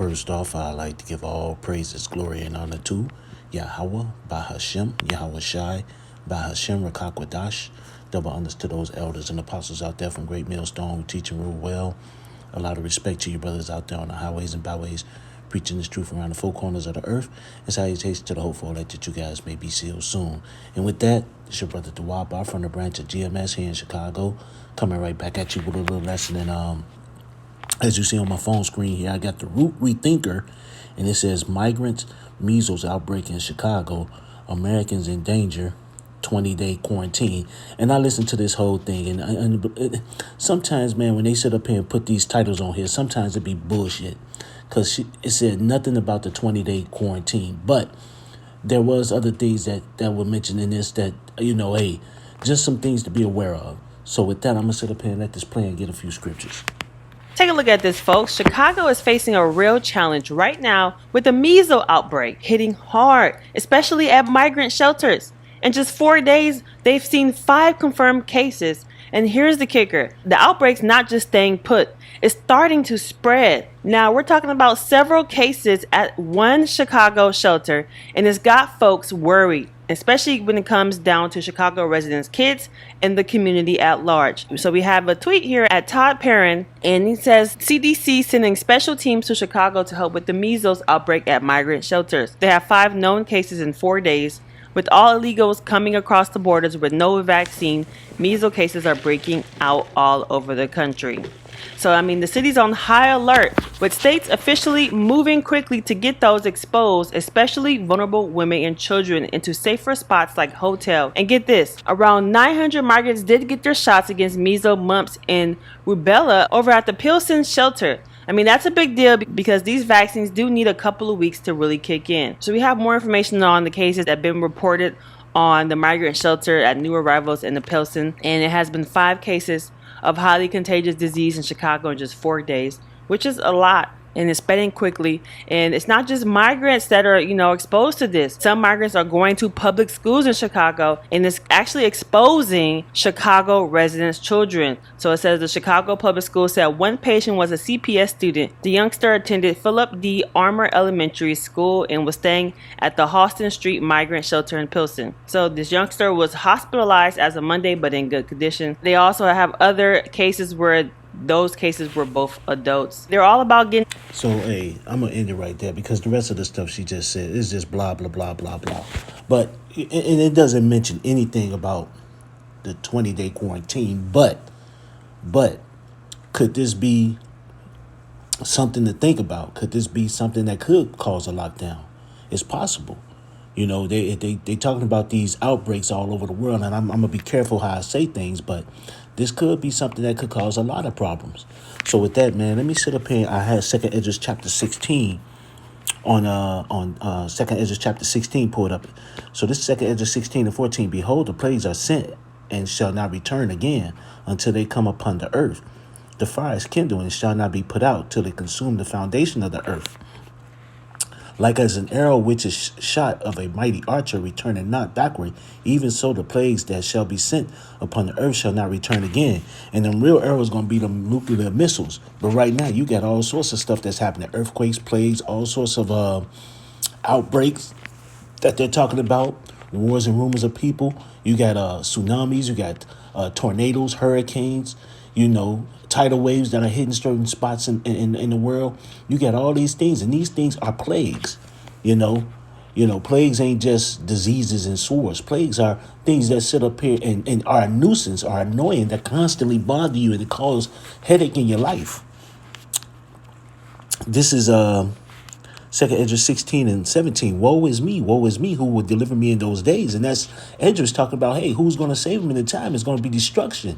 First off, I like to give all praises, glory, and honor to Yahweh, Bahashem, Yahweh Shai, Bahashem, Rakakwadash. Double honors to those elders and apostles out there from Great Millstone who teach and rule well. A lot of respect to you brothers out there on the highways and byways, preaching this truth around the four corners of the earth. And salutations to the hopeful that you guys may be sealed soon. And with that, it's your brother Dawaba from the branch of GMS here in Chicago, coming right back at you with a little lesson in as you see on my phone screen here, I got the Root Rethinker, and it says Migrants Measles Outbreak in Chicago, Americans in Danger, 20-day quarantine. And I listened to this whole thing, and sometimes, man, when they sit up here and put these titles on here, sometimes it be bullshit, because it said nothing about the 20-day quarantine. But there was other things that were mentioned in this that, hey, just some things to be aware of. So with that, I'm going to sit up here and let this play and get a few scriptures. Take a look at this, folks. Chicago is facing a real challenge right now with the measles outbreak hitting hard, especially at migrant shelters. In just 4 days, they've seen 5 confirmed cases. And here's the kicker. The outbreak's not just staying put. It's starting to spread. Now, we're talking about several cases at one Chicago shelter, and it's got folks worried, especially when it comes down to Chicago residents' kids and the community at large. So we have a tweet here at Todd Perrin, and he says, CDC sending special teams to Chicago to help with the measles outbreak at migrant shelters. They have 5 known cases in 4 days. With all illegals coming across the borders with no vaccine, measles cases are breaking out all over the country. So, the city's on high alert, with states officially moving quickly to get those exposed, especially vulnerable women and children, into safer spots like hotel. And get this, around 900 migrants did get their shots against measles, mumps, and rubella over at the Pilsen shelter. That's a big deal because these vaccines do need a couple of weeks to really kick in. So we have more information on the cases that have been reported on the migrant shelter at new arrivals in the Pilsen. And it has been 5 cases of highly contagious disease in Chicago in just 4 days, which is a lot. And it's spreading quickly. And it's not just migrants that are, exposed to this. Some migrants are going to public schools in Chicago, and it's actually exposing Chicago residents' children. So it says the Chicago Public School said one patient was a CPS student. The youngster attended Philip D. Armour Elementary School and was staying at the Halston Street Migrant Shelter in Pilsen. So this youngster was hospitalized as of Monday, but in good condition. They also have other cases where those cases were both adults. They're all about getting... So, hey, I'm going to end it right there because the rest of the stuff she just said is just blah, blah, blah, blah, blah. But, and it doesn't mention anything about the 20-day quarantine. But, could this be something to think about? Could this be something that could cause a lockdown? It's possible. They talking about these outbreaks all over the world, and I'm going to be careful how I say things, but this could be something that could cause a lot of problems. So with that, man, let me sit up here. I had 2 Esdras chapter 16 on 2 Esdras chapter 16 pulled up. So this is 2 Esdras 16 and 14. Behold, the plagues are sent and shall not return again until they come upon the earth. The fire is kindled and shall not be put out till they consume the foundation of the earth. Like as an arrow which is shot of a mighty archer returning not backward, even so the plagues that shall be sent upon the earth shall not return again. And them real arrows going to be the nuclear missiles. But right now you got all sorts of stuff that's happening. Earthquakes, plagues, all sorts of outbreaks that they're talking about. Wars and rumors of people. You got tsunamis, you got tornadoes, hurricanes, tidal waves that are hitting certain spots in the world. You got all these things, and these things are plagues. Plagues ain't just diseases and sores. Plagues are things that sit up here and are a nuisance, are annoying, that constantly bother you and cause headache in your life. This is 2 Esdras 16 and 17. Woe is me, who will deliver me in those days? And that's Esdras talking about, hey, who's going to save him in the time? It's going to be destruction.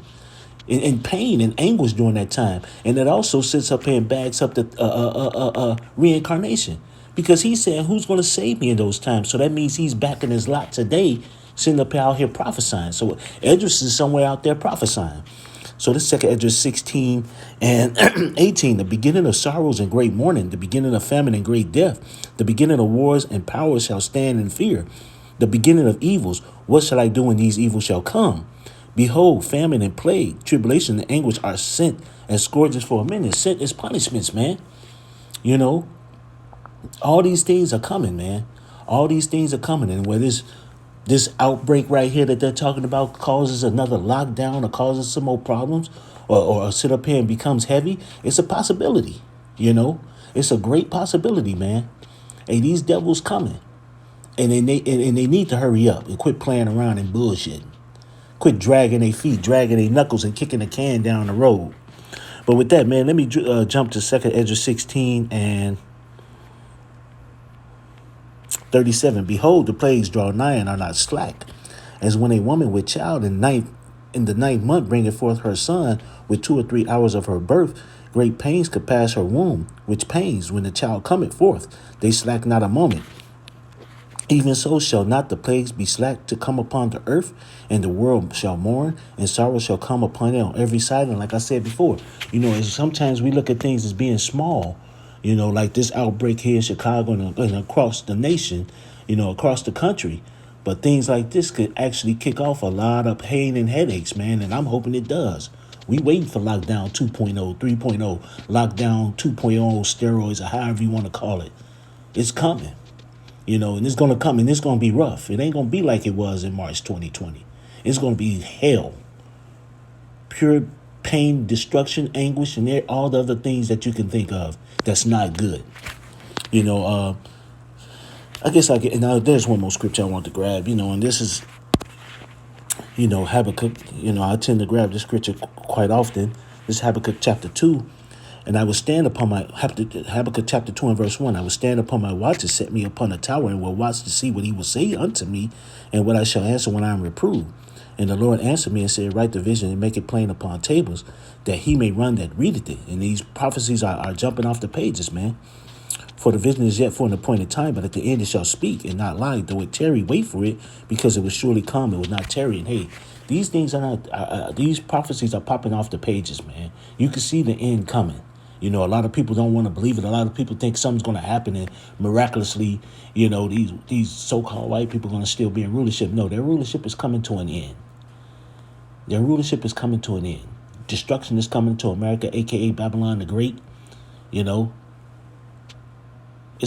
In pain and anguish during that time. And it also sits up here and backs up the reincarnation. Because he's saying, who's going to save me in those times? So that means he's back in his lot today, sitting up here out here prophesying. So Esdras is somewhere out there prophesying. So this is 2 Esdras 16 and 18. The beginning of sorrows and great mourning, the beginning of famine and great death, the beginning of wars and powers shall stand in fear. The beginning of evils, what shall I do when these evils shall come? Behold, famine and plague, tribulation and anguish are sent as scourges for a minute. Sent as punishments, man. All these things are coming, man. All these things are coming. And where this outbreak right here that they're talking about causes another lockdown or causes some more problems or sit up here and becomes heavy, it's a possibility, you know? It's a great possibility, man. Hey, these devils coming. And they need to hurry up and quit playing around and bullshitting. Quit dragging their feet, dragging their knuckles, and kicking the can down the road. But with that, man, let me jump to 2nd Ezra 16 and 37. Behold, the plagues draw nigh and are not slack. As when a woman with child in the ninth month bringeth forth her son with 2 or 3 hours of her birth, great pains could pass her womb, which pains, when the child cometh forth, they slack not a moment. Even so shall not the plagues be slack to come upon the earth, and the world shall mourn, and sorrow shall come upon it on every side. And like I said before, sometimes we look at things as being small, like this outbreak here in Chicago and across the nation, across the country. But things like this could actually kick off a lot of pain and headaches, man, and I'm hoping it does. We waiting for lockdown 2.0, 3.0, lockdown 2.0, steroids, or however you want to call it. It's coming. And it's going to come and it's going to be rough. It ain't going to be like it was in March 2020. It's going to be hell. Pure pain, destruction, anguish, and all the other things that you can think of that's not good. I guess now there's one more scripture I want to grab, and this is, Habakkuk. I tend to grab this scripture quite often. This is Habakkuk chapter 2. And I will stand upon my, Habakkuk chapter 2 and verse 1, I will stand upon my watch and set me upon a tower and will watch to see what he will say unto me and what I shall answer when I am reproved. And the Lord answered me and said, write the vision and make it plain upon tables that he may run that readeth it. And these prophecies are jumping off the pages, man. For the vision is yet for an appointed time, but at the end it shall speak and not lie. Though it tarry, wait for it, because it will surely come. It will not tarry. And hey, these things are not, these prophecies are popping off the pages, man. You can see the end coming. A lot of people don't want to believe it. A lot of people think something's going to happen and miraculously, these so-called white people are going to still be in rulership. No, their rulership is coming to an end. Their rulership is coming to an end. Destruction is coming to America, a.k.a. Babylon the Great. It's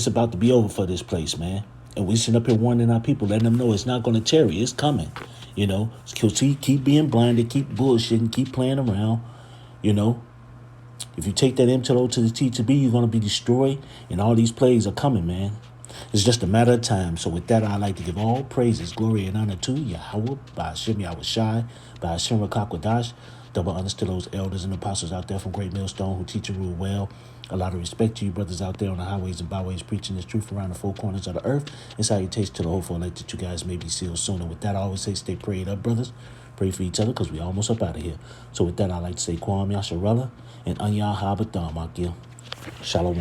about to be over for this place, man. And we sit up here warning our people, letting them know it's not going to tarry. It's coming. Keep being blinded, keep bullshitting, keep playing around, If you take that M to the O to the T to B, you're going to be destroyed. And all these plagues are coming, man. It's just a matter of time. So with that, I'd like to give all praises, glory, and honor to Yahweh, by Hashem Yahushai, by Hashem Rakakwadash. Double honors to those elders and apostles out there from Great Millstone who teach and rule well. A lot of respect to you brothers out there on the highways and byways preaching this truth around the four corners of the earth. And salutations to the hopeful elect that you guys may be sealed sooner. With that, I always say stay prayed up, brothers. Pray for each other because we almost up out of here. So with that, I'd like to say Kwam Yasharella and Anya Habatham Akia. Shalom.